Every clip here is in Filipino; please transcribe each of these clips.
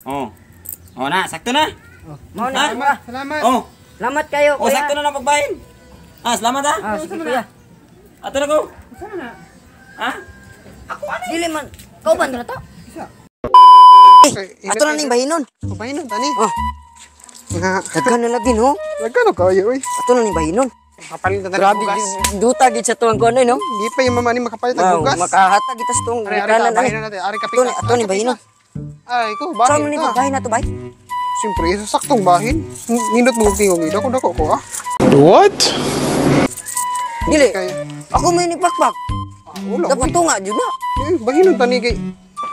Oh. Oh na, sakto na. Mau na, Salamat. Oh. Salamat kayo, Oh, kuya. sakto na ng pagbahin. Salamat ha. Sige, kuya. Ato na ko. Sana na. Ha? Ako ano? Dili man. Kau ba na to? Isa. Ato na ning bahinon. Bahinon tani. Oh. Nga. Daghan na lagi no. Nagkano kayo oy? Ato na ning bahinon. Kapalit na Grabe bugas. duta gid sa tuwang kuno no. Di pa yung mama ni makapalit ng Wow, bugas. makahata kita sa tuwang Ari kanan bahinon natin. Ari kapit. Ato ni bahinon. Ay, ko Saan bahin ni ta. pagbahin na to bay? Siyempre, isa saktong bahin. Nindot mo tingog ito. Dako ko ah. Dili. Kaya. Ako may nipakpak. Ulo. Dapat tunga jud na. Bahinon tani kay.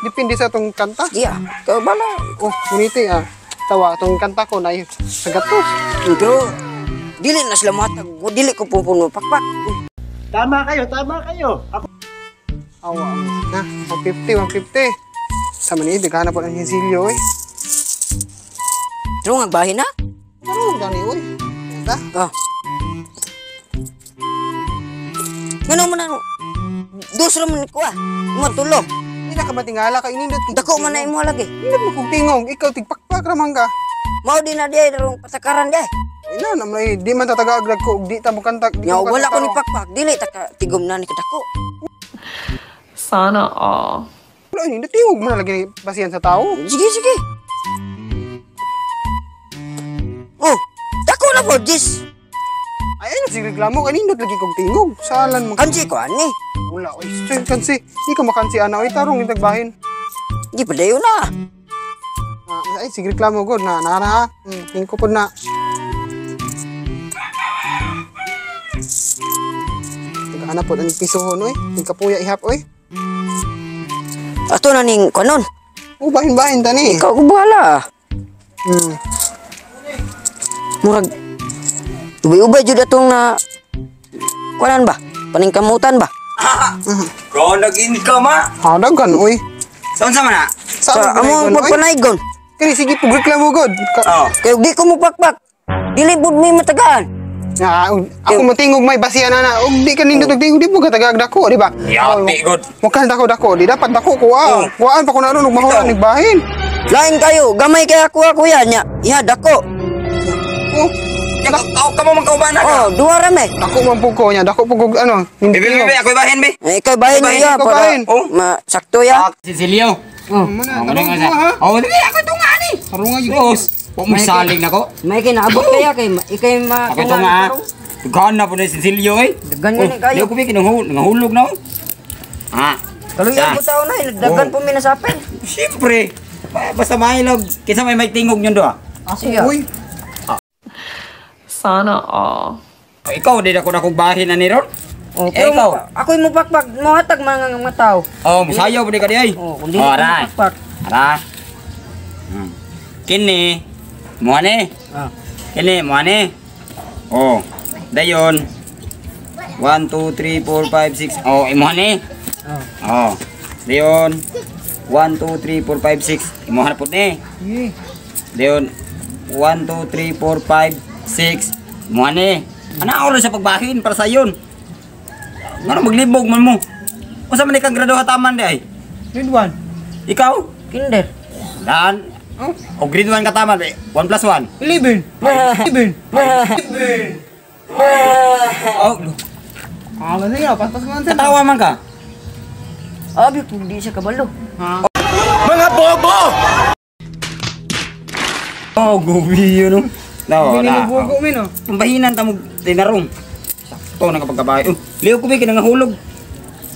Depende sa tong kanta. Iya, kau bala. Oh, kuniti ah. Tawa tong kanta ko na sa gatos. Ito. Dili na sila matag. Dili ko pupuno pakpak. Tama kayo. Ako Awa. Na, 150. Sama ni daghan po ang hinsilyo eh. Trong agbahin na? Ano gani oy? Ta? Ah. Ngano man ano? Dos ra man ko ah. Mo tulo. Hindi na ka matingala ka inindot. Dako man na imo lagi. Inindot mo kung tingog. Ikaw tigpakpak ramang ka. Mao din na diay darong patakaran diay. Ina naman eh. Di man tatagaaglag ko. Di ta mo kantak. Nya wala ko ni pakpak. Dili ta ka tigom na ni kadako. Sana all. Wala inindot. Tingog mo na lagi basihan sa tao. Sige. Oh, dako na po dis. Ay ano si reklamo. Kanindot lagi kong tingog. Salan mo. Kanji ko ani. Wala oy. Kansi. Di ka makansi ana. Oy tarong itagbahin. Di padayon na. Ay sige reklamo god na. Nara ha. Tingko po na. Ano po ang pisohon oy. Tingka puya ihap oy. Ato na ning kanon. Oh bahin-bahin tani. Ikaw ko bahala. Hmm. Murag ubay-ubay jud atong na kuanan ba? Paningkamutan ba? Bro, nag-income ha. Hadagan oy. Saan sa mana? Sa amo oy? magpanaygon. Kani sige pug reklamo god. Oh. Kay di ko mo pakpak. Dili pud mi matagaan. Ako matingog may basihan na. Og di ka nindot og tingog di mo katagag dako, di ba? Yati god. Mo kan dako. Di dapat dako ko ah. Kuan pa ko na ron og mahulan ning bahin. Lain kayo, gamay kay ako kuya nya. Iya dako. Oh, Ikaw ka mo magkauban na ka. Oh, duha ra me. dako man pug ko nya. Dako pug og ano. Hindi Bibi, ako ibahin, bi. Ikaw bahin Bahin, niya ikaw para bahin. sakto ya. Cecilio. Mana Ano tarong nga ko ha. Oh, di ako ito nga ni. Tarong nga Tos. Huwag mo saling na ko. May kinaabot kaya kay ikay ma. Ako ito nga. Tugahan na po na si Cecilio eh. Ganyan ni kayo. Di ako bi kinahulog na. Kaluyan po taon na, dagan po minasapin. Siyempre. Basta mahilog. Kisa may tingog nyo doon. Sige. Uy, Sana all. Ikaw, di ako na kong bahin na ni Ron. Oh, Ikaw. Ako mo pakpak, mo hatag mga tao. Oh, musayaw po di ka di ay. Oh, kundi ko aray. pakpak. Aray. Kini. Muane. Ah. Kini, muane. Oh. Dayon. 1, 2, 3, 4, 5, 6. Oh, imuhane. Oh. Dayon. 1, 2, 3, 4, 5, 6. Imuhan po ni. Dayon. 1, 2, 3, 4, 5, 6. Imuhane. Ana oras sa pagbahin para sa yun. Ano maglibog man mo? Unsa man ikang grado hataman di ay? grade 1. Ikaw? Kinder. Dan. O grade 1 kataman, 1 plus 1. 11. 11. Oh, Ala sige, pas-pas man sa. katawa man ka. Abi kung di siya kabalo. Mga bobo! Oh, gubi yun, no? No, na. Bugo mi no. Ang bahinan ta mo tinarong. Sakto na kapag kabay. Oh, liyo ko ba kinangahulog?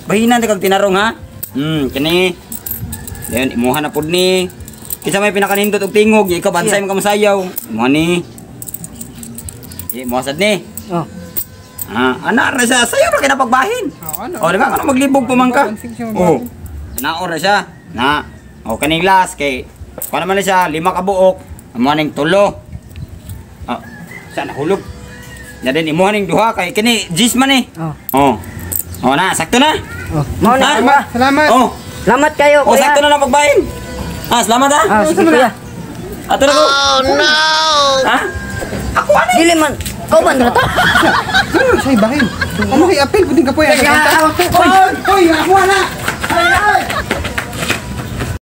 Bahinan ta kag tinarong ha? Kani. Then imuha na pud ni. Kinsa may pinakanindot og tingog, ikaw bansay mo ka masayaw. Imuha ni. Imuha sad ni. Oh. Ana ra siya sayo ra kay napagbahin. Ano? Oh, di ba? Ano maglibog pa man ka? Bansig siya Oh. magbahing. Naor na siya. Na. Oh, kaning last kay kuha naman na siya 5 ka buok. Amo ning 3. Ah, sa nahulog. Ya din imo ning duha kay kini jis man eh. Oh. Oh. Oh na, sakto na. Oh. Mo na Ha? ba? Salamat. Oh. Salamat kayo Oh, kuya. sakto na lang pagbahin. Salamat ha. Sige kuya. Ato na ko. Oh no. Ha? Ako ano? Dili man. Kau ba na to? Ano siya bahin? Ano kay apel puding ka po yan. Kaya, Hoy, ako na.